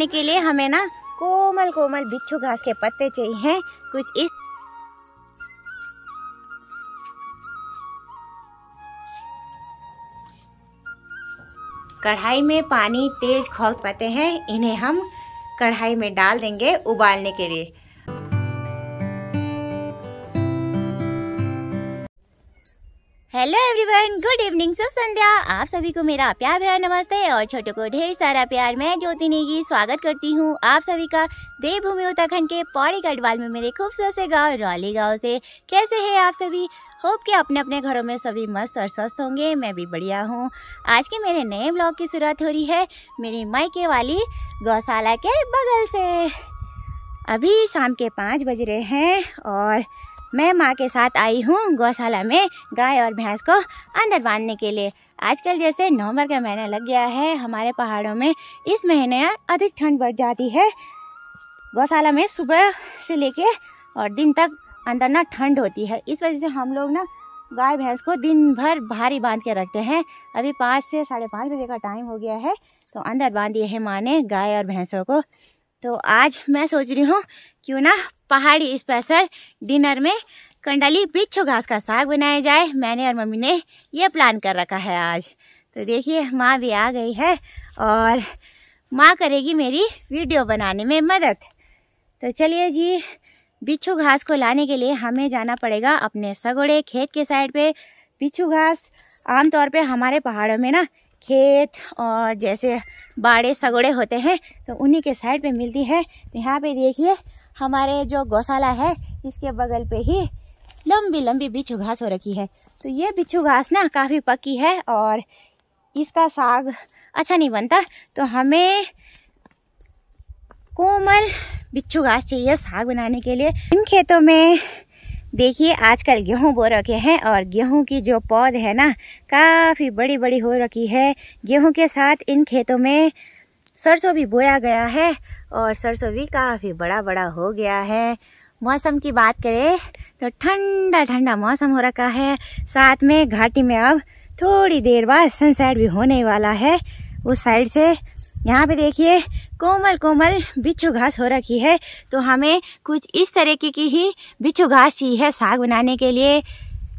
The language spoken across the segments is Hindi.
बनाने के लिए हमें ना कोमल कोमल बिच्छू घास के पत्ते चाहिए हैं। कुछ इस कढ़ाई में पानी तेज खौल पाते हैं, इन्हें हम कढ़ाई में डाल देंगे उबालने के लिए। हेलो एवरीवन, गुड इवनिंग, शुभ संध्या। आप सभी को मेरा प्यार भरा नमस्ते और छोटों को ढेर सारा प्यार। मैं ज्योति नेगी स्वागत करती हूँ आप सभी का देवभूमि उत्तराखंड के पौड़ी गढ़वाल में मेरे खूबसूरत से गाँव रौली गाँव से। कैसे हैं आप सभी? होप कि अपने अपने घरों में सभी मस्त और स्वस्थ होंगे। मैं भी बढ़िया हूँ। आज के मेरे नए ब्लॉग की शुरुआत हो रही है मेरी मायके वाली गौशाला के बगल से। अभी शाम के 5 बज रहे हैं और मैं माँ के साथ आई हूँ गौशाला में गाय और भैंस को अंदर बांधने के लिए। आजकल जैसे नवंबर का महीना लग गया है, हमारे पहाड़ों में इस महीने अधिक ठंड बढ़ जाती है। गौशाला में सुबह से लेके और दिन तक अंदर ना ठंड होती है। इस वजह से हम लोग ना गाय भैंस को दिन भर भारी बांध के रखते हैं। अभी 5 से 5:30 बजे का टाइम हो गया है, तो अंदर बांध दिए है माँ ने गाय और भैंसों को। तो आज मैं सोच रही हूँ क्यों ना पहाड़ी स्पेशल डिनर में कंडाली बिच्छू घास का साग बनाया जाए। मैंने और मम्मी ने ये प्लान कर रखा है आज। तो देखिए माँ भी आ गई है और माँ करेगी मेरी वीडियो बनाने में मदद। तो चलिए जी, बिच्छू घास को लाने के लिए हमें जाना पड़ेगा अपने सगोड़े खेत के साइड पे। बिच्छू घास आमतौर पे हमारे पहाड़ों में ना खेत और जैसे बाड़े सगोड़े होते हैं तो उन्हीं के साइड पे मिलती है। तो यहाँ पे देखिए हमारे जो गौशाला है इसके बगल पे ही लंबी लंबी बिच्छू घास हो रखी है। तो ये बिच्छू घास ना काफ़ी पकी है और इसका साग अच्छा नहीं बनता, तो हमें कोमल बिच्छू घास चाहिए साग बनाने के लिए। इन खेतों में देखिए आजकल गेहूं बो रखे हैं और गेहूं की जो पौध है ना काफ़ी बड़ी बड़ी हो रखी है। गेहूं के साथ इन खेतों में सरसों भी बोया गया है और सरसों भी काफ़ी बड़ा बड़ा हो गया है। मौसम की बात करें तो ठंडा ठंडा मौसम हो रखा है। साथ में घाटी में अब थोड़ी देर बाद सनसेट भी होने वाला है उस साइड से। यहाँ पे देखिए कोमल कोमल बिच्छू घास हो रखी है, तो हमें कुछ इस तरीके की ही बिच्छू घास चाहिए साग बनाने के लिए।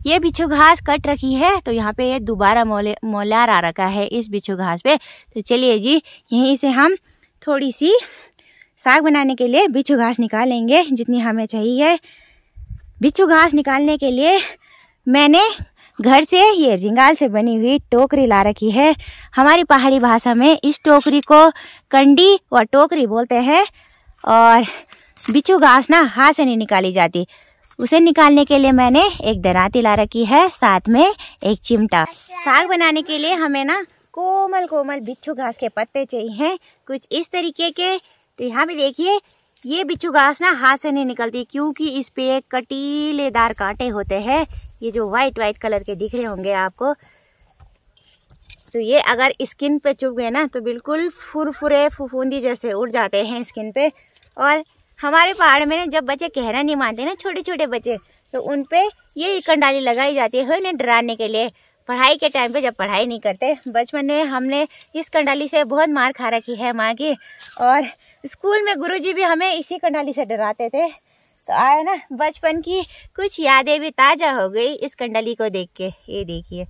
ये बिच्छू घास कट रखी है तो यहाँ पे ये दोबारा मोलार आ रखा है इस बिच्छू घास पे। तो चलिए जी, यहीं से हम थोड़ी सी साग बनाने के लिए बिच्छू घास निकालेंगे जितनी हमें चाहिए। बिच्छू घास निकालने के लिए मैंने घर से ये रिंगाल से बनी हुई टोकरी ला रखी है। हमारी पहाड़ी भाषा में इस टोकरी को कंडी व टोकरी बोलते हैं। और बिच्छू घास ना हाथ से नहीं निकाली जाती, उसे निकालने के लिए मैंने एक दराती ला रखी है, साथ में एक चिमटा। साग बनाने के लिए हमें ना कोमल कोमल बिच्छू घास के पत्ते चाहिए कुछ इस तरीके के। तो यहाँ पे देखिए ये बिच्छू घास ना हाथ से नहीं निकलती क्योंकि इस पे कटीलेदार कांटे होते हैं, ये जो वाइट कलर के दिख रहे होंगे आपको। तो ये अगर स्किन पे चुभ गए ना तो बिल्कुल फुरफुरे फुफूंदी जैसे उड़ जाते हैं स्किन पे। और हमारे पहाड़ में ना जब बच्चे कहना नहीं मानते ना, छोटे छोटे बच्चे, तो उन पे ये कंडाली लगाई जाती है इन्हें डराने के लिए। पढ़ाई के टाइम पे जब पढ़ाई नहीं करते, बचपन में हमने इस कंडाली से बहुत मार खा रखी है माँ की। और स्कूल में गुरुजी भी हमें इसी कंडाली से डराते थे। तो आए ना बचपन की कुछ यादें भी ताज़ा हो गई इस कंडाली को देख के। ये देखिए,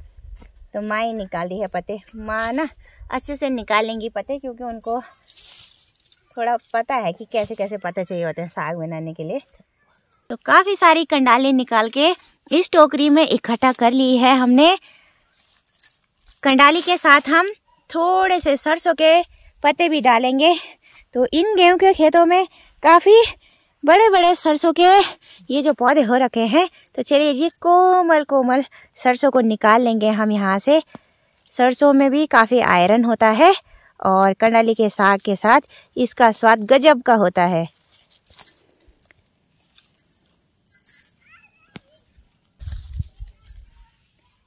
तो माँ ही निकाल रही है पत्ते। माँ ना अच्छे से निकाल लेंगी पत्ते क्योंकि उनको थोड़ा पता है कि कैसे कैसे पत्ते चाहिए होते हैं साग बनाने के लिए। तो काफ़ी सारी कंडाली निकाल के इस टोकरी में इकट्ठा कर ली है हमने। कंडाली के साथ हम थोड़े से सरसों के पत्ते भी डालेंगे। तो इन गेहूं के खेतों में काफ़ी बड़े बड़े सरसों के ये जो पौधे हो रखे हैं। तो चलिए ये कोमल कोमल सरसों को निकाल लेंगे हम यहाँ से। सरसों में भी काफ़ी आयरन होता है और कंडाली के साग के साथ इसका स्वाद गजब का होता है।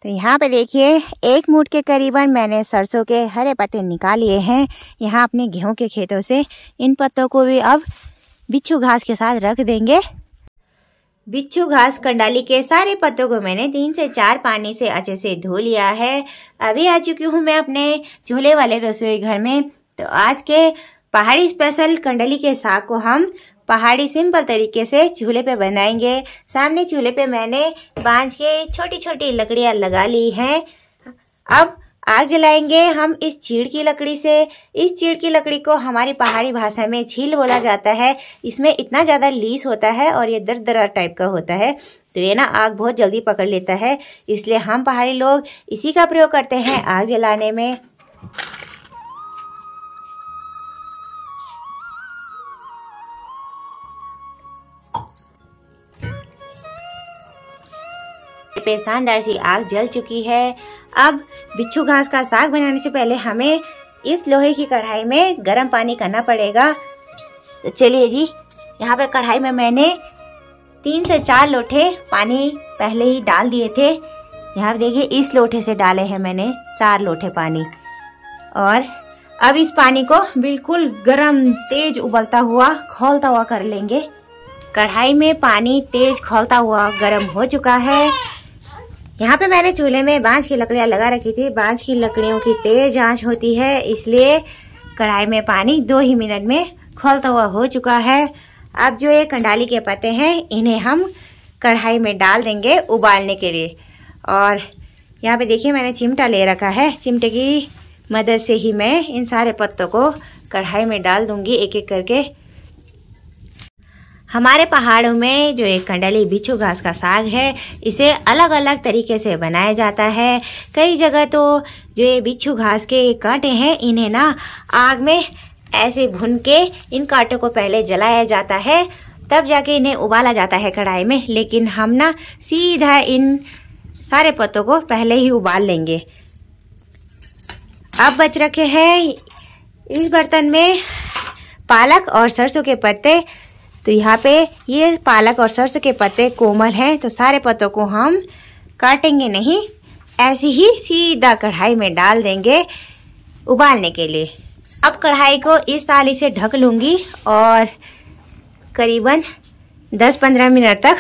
तो यहाँ पे देखिए 1 मुठ के करीबन मैंने सरसों के हरे पत्ते निकाल लिए हैं यहाँ अपने गेहूं के खेतों से। इन पत्तों को भी अब बिच्छू घास के साथ रख देंगे। बिच्छू घास कंडाली के सारे पत्तों को मैंने 3 से 4 पानी से अच्छे से धो लिया है। अभी आ चुकी हूँ मैं अपने चूल्हे वाले रसोई घर में। तो आज के पहाड़ी स्पेशल कंडली के साग को हम पहाड़ी सिंपल तरीके से चूल्हे पे बनाएंगे। सामने चूल्हे पे मैंने बांस के छोटी छोटी लकड़ियां लगा ली हैं। अब आग जलाएंगे हम इस चीड़ की लकड़ी से। इस चीड़ की लकड़ी को हमारी पहाड़ी भाषा में छील बोला जाता है। इसमें इतना ज़्यादा लीस होता है और ये दरदरा टाइप का होता है, तो ये ना आग बहुत जल्दी पकड़ लेता है, इसलिए हम पहाड़ी लोग इसी का प्रयोग करते हैं आग जलाने में। पे शानदार सी आग जल चुकी है। अब बिच्छू घास का साग बनाने से पहले हमें इस लोहे की कढ़ाई में गर्म पानी करना पड़ेगा। तो चलिए जी, यहाँ पे कढ़ाई में मैंने 3 से 4 लोटे पानी पहले ही डाल दिए थे। यहाँ पे देखिए इस लोटे से डाले हैं मैंने 4 लोटे पानी। और अब इस पानी को बिल्कुल गरम तेज उबलता हुआ खौलता हुआ कर लेंगे। कढ़ाई में पानी तेज खौलता हुआ गरम हो चुका है। यहाँ पे मैंने चूल्हे में बांस की लकड़ियाँ लगा रखी थी। बांस की लकड़ियों की तेज आंच होती है, इसलिए कढ़ाई में पानी 2 ही मिनट में खौलता हुआ हो चुका है। अब जो ये कंडाली के पत्ते हैं इन्हें हम कढ़ाई में डाल देंगे उबालने के लिए। और यहाँ पे देखिए मैंने चिमटा ले रखा है। चिमटे की मदद से ही मैं इन सारे पत्तों को कढ़ाई में डाल दूंगी एक एक करके। हमारे पहाड़ों में जो एक कंडली बिच्छू घास का साग है, इसे अलग अलग तरीके से बनाया जाता है। कई जगह तो जो ये बिच्छू घास के कांटे हैं इन्हें ना आग में ऐसे भून के इन कांटों को पहले जलाया जाता है, तब जाके इन्हें उबाला जाता है कढ़ाई में। लेकिन हम ना सीधा इन सारे पत्तों को पहले ही उबाल लेंगे। अब बच रखे हैं इस बर्तन में पालक और सरसों के पत्ते। तो यहाँ पे ये पालक और सरसों के पत्ते कोमल हैं, तो सारे पत्तों को हम काटेंगे नहीं, ऐसे ही सीधा कढ़ाई में डाल देंगे उबालने के लिए। अब कढ़ाई को इस थाली से ढक लूँगी और करीबन 10-15 मिनट तक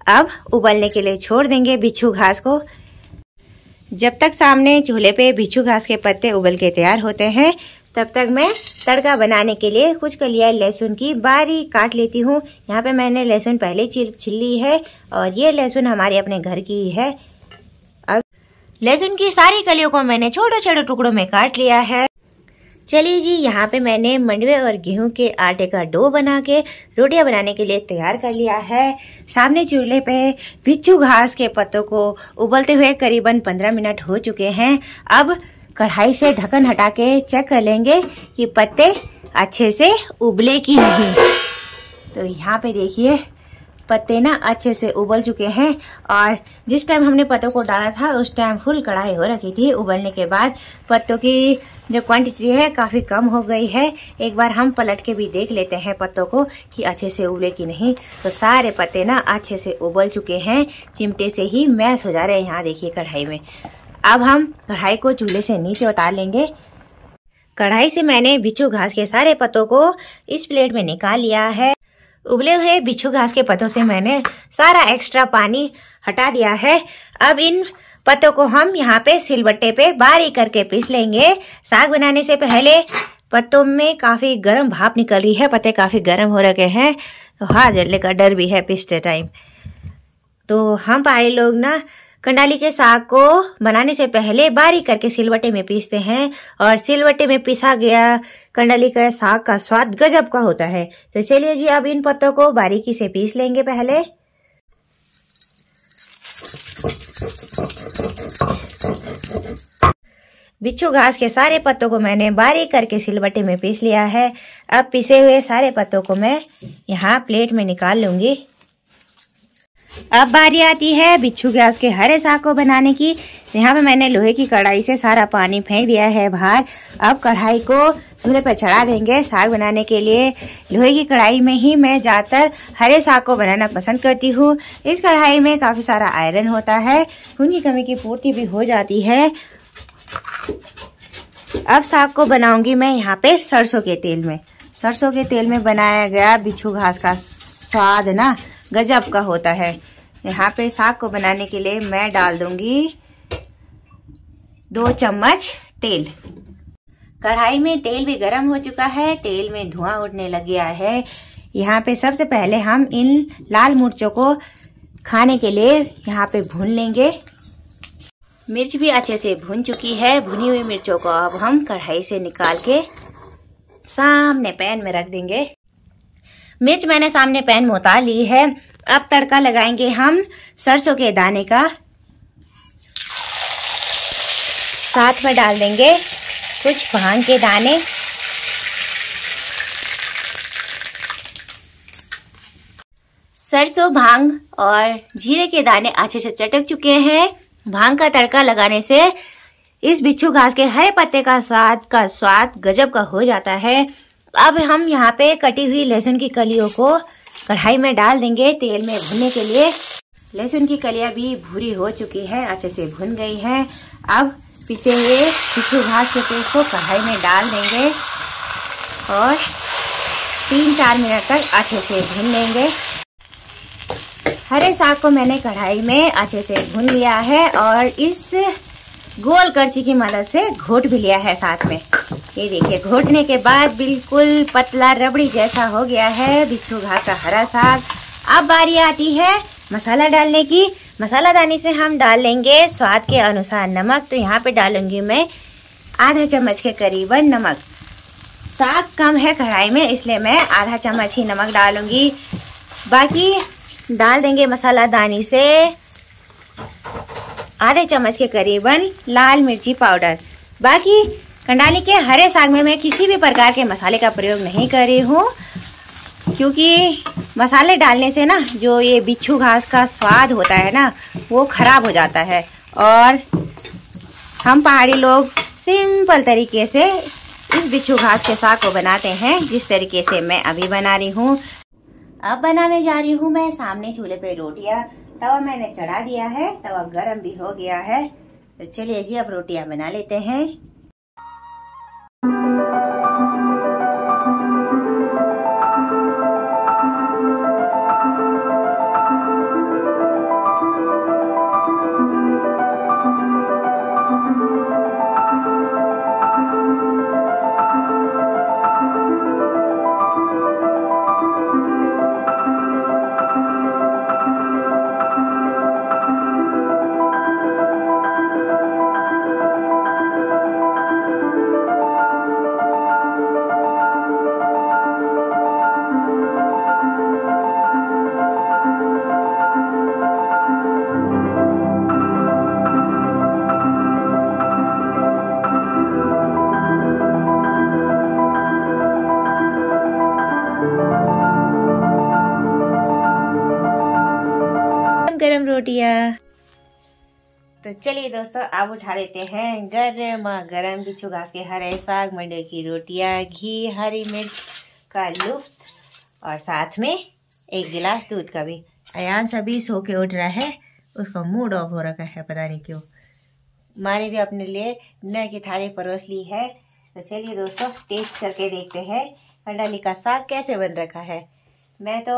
अब उबलने के लिए छोड़ देंगे बिच्छू घास को। जब तक सामने चूल्हे पे बिच्छू घास के पत्ते उबल के तैयार होते हैं, तब तक मैं तड़का बनाने के लिए कुछ कलियां लहसुन की बारीक काट लेती हूँ। यहाँ पे मैंने लहसुन पहले छिल ली है और ये लहसुन हमारे अपने घर की ही है। अब लहसुन की सारी कलियों को मैंने छोटे छोटे टुकड़ों में काट लिया है। चलिए जी, यहाँ पे मैंने मंडवे और गेहूं के आटे का डो बना के रोटियां बनाने के लिए तैयार कर लिया है। सामने चूल्हे पे बिच्छू घास के पत्तों को उबलते हुए करीबन 15 मिनट हो चुके हैं। अब कढ़ाई से ढक्कन हटा के चेक कर लेंगे कि पत्ते अच्छे से उबले कि नहीं। तो यहाँ पे देखिए पत्ते ना अच्छे से उबल चुके हैं और जिस टाइम हमने पत्तों को डाला था उस टाइम फुल कढ़ाई हो रखी थी। उबलने के बाद पत्तों की जो क्वांटिटी है काफ़ी कम हो गई है। एक बार हम पलट के भी देख लेते हैं पत्तों को कि अच्छे से उबले कि नहीं। तो सारे पत्ते ना अच्छे से उबल चुके हैं, चिमटे से ही मैश हो जा रहे हैं। यहाँ देखिए कढ़ाई में। अब हम कढ़ाई को चूल्हे से नीचे उतार लेंगे। कढ़ाई से मैंने बिच्छू घास के सारे पत्तों को इस प्लेट में निकाल लिया है। उबले हुए बिच्छू घास के पत्तों से मैंने सारा एक्स्ट्रा पानी हटा दिया है। अब इन पत्तों को हम यहाँ पे सिलबट्टे पे बारीक करके पीस लेंगे। साग बनाने से पहले पत्तों में काफी गर्म भाप निकल रही है, पत्ते काफी गर्म हो रखे हैं, तो हाथ जलने का डर भी है पीसते टाइम। तो हम पहाड़ी लोग ना कंडाली के साग को बनाने से पहले बारीक करके सिलबट्टे में पीसते हैं और सिलबट्टे में पिसा गया कंडाली का साग का स्वाद गजब का होता है। तो चलिए जी, अब इन पत्तों को बारीकी से पीस लेंगे पहले। बिच्छू घास के सारे पत्तों को मैंने बारीक करके सिलबट्टे में पीस लिया है। अब पिसे हुए सारे पत्तों को मैं यहाँ प्लेट में निकाल लूंगी। अब बारी आती है बिच्छू घास के हरे साग को बनाने की। यहाँ पे मैंने लोहे की कढ़ाई से सारा पानी फेंक दिया है बाहर। अब कढ़ाई को चूल्हे पर चढ़ा देंगे साग बनाने के लिए। लोहे की कढ़ाई में ही मैं ज़्यादातर हरे साग को बनाना पसंद करती हूँ। इस कढ़ाई में काफ़ी सारा आयरन होता है, खून की कमी की पूर्ति भी हो जाती है। अब साग को बनाऊंगी मैं यहाँ पे सरसों के तेल में। सरसों के तेल में बनाया गया बिच्छू घास का स्वाद ना गजब का होता है। यहाँ पे साग को बनाने के लिए मैं डाल दूंगी 2 चम्मच तेल। कढ़ाई में तेल भी गर्म हो चुका है, तेल में धुआं उठने लग गया है। यहाँ पे सबसे पहले हम इन लाल मिर्चों को खाने के लिए यहाँ पे भून लेंगे। मिर्च भी अच्छे से भून चुकी है। भुनी हुई मिर्चों को अब हम कढ़ाई से निकाल के सामने पैन में रख देंगे। मिर्च मैंने सामने पैन में उतार ली है। अब तड़का लगाएंगे हम सरसों के दाने का। साथ में डाल देंगे कुछ भांग के दाने, सरसों, भांग और जीरे के दाने अच्छे से चटक चुके हैं। भांग का तड़का लगाने से इस बिच्छू घास के हरे पत्ते का स्वाद गजब का हो जाता है। अब हम यहाँ पे कटी हुई लहसुन की कलियों को कढ़ाई में डाल देंगे तेल में भुनने के लिए। लहसुन की कलियां भी भूरी हो चुकी है, अच्छे से भुन गई है। अब पीछे हुए बिच्छू घास के पेस्ट को कढ़ाई में डाल देंगे और 3-4 मिनट तक अच्छे से भून लेंगे। हरे साग को मैंने कढ़ाई में अच्छे से भून लिया है और इस गोल करछी की मदद से घोट भी लिया है साथ में। ये देखिए, घोटने के बाद बिल्कुल पतला रबड़ी जैसा हो गया है बिच्छू घास का हरा साग। अब बारी आती है मसाला डालने की। मसाला डालने से हम डाल लेंगे स्वाद के अनुसार नमक। तो यहाँ पे डालूंगी मैं आधा चम्मच के करीबन नमक। साग कम है कढ़ाई में, इसलिए मैं आधा चम्मच ही नमक डालूंगी। बाकी डाल देंगे मसाला दानी से आधे चम्मच के करीबन लाल मिर्ची पाउडर। बाकी कंडाली के हरे साग में मैं किसी भी प्रकार के मसाले का प्रयोग नहीं कर रही हूँ, क्योंकि मसाले डालने से ना जो ये बिच्छू घास का स्वाद होता है ना वो खराब हो जाता है। और हम पहाड़ी लोग सिंपल तरीके से इस बिच्छू घास के साग को बनाते हैं, जिस तरीके से मैं अभी बना रही हूँ। अब बनाने जा रही हूँ मैं सामने चूल्हे पे रोटियां। तवा मैंने चढ़ा दिया है, तवा गरम भी हो गया है। तो चलिए जी अब रोटियां बना लेते हैं। गरम रोटियां। तो चलिए दोस्तों अब उठा लेते हैं गरमा गरम बिच्छू घास के हरे साग मंडे की रोटियां, घी, हरी मिर्च का लुफ्त और साथ में 1 गिलास दूध का भी। अयान सभी सो के उठ रहा है, उसका मूड ऑफ हो रखा है, पता नहीं क्यों। माँ ने भी अपने लिए डिनर की थाली परोस ली है। तो चलिए दोस्तों टेस्ट करके देखते हैं कंडली का साग कैसे बन रखा है। मैं तो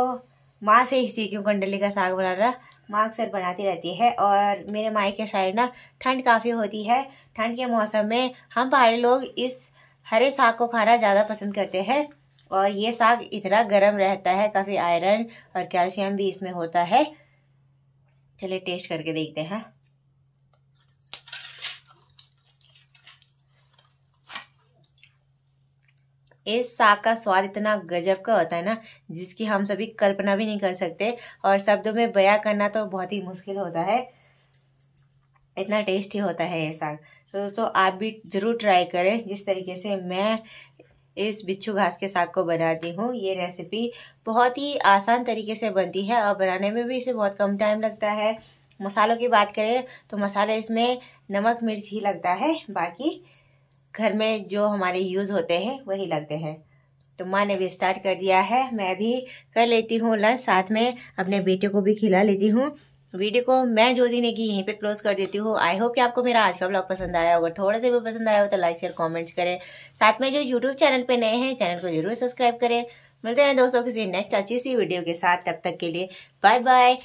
माँ से ही सीखी हूँ कंडली का साग बनाना। माँ अक्सर बनाती रहती है और मेरे माई के साइड ना ठंड काफ़ी होती है। ठंड के मौसम में हम पहाड़ी लोग इस हरे साग को खाना ज़्यादा पसंद करते हैं। और ये साग इतना गर्म रहता है, काफ़ी आयरन और कैल्शियम भी इसमें होता है। चलिए टेस्ट करके देखते हैं। इस साग का स्वाद इतना गजब का होता है ना, जिसकी हम सभी कल्पना भी नहीं कर सकते और शब्दों में बयां करना तो बहुत ही मुश्किल होता है। इतना टेस्टी होता है ये साग। तो दोस्तों आप भी जरूर ट्राई करें जिस तरीके से मैं इस बिच्छू घास के साग को बनाती हूँ। ये रेसिपी बहुत ही आसान तरीके से बनती है और बनाने में भी इसे बहुत कम टाइम लगता है। मसालों की बात करें तो मसाले इसमें नमक मिर्च ही लगता है, बाकी घर में जो हमारे यूज़ होते हैं वही लगते हैं। तो माँ ने भी स्टार्ट कर दिया है, मैं भी कर लेती हूँ लंच, साथ में अपने बेटे को भी खिला लेती हूँ। वीडियो को मैं ज्योति ने की यहीं पे क्लोज कर देती हूँ। आई होप कि आपको मेरा आज का ब्लॉग पसंद आया होगा। थोड़ा सा भी पसंद आया हो तो लाइक शेयर कमेंट्स करें। साथ में जो यूट्यूब चैनल पे नए हैं चैनल को जरूर सब्सक्राइब करें। मिलते हैं दोस्तों किसी नेक्स्ट अच्छी सी वीडियो के साथ। तब तक के लिए बाय बाय।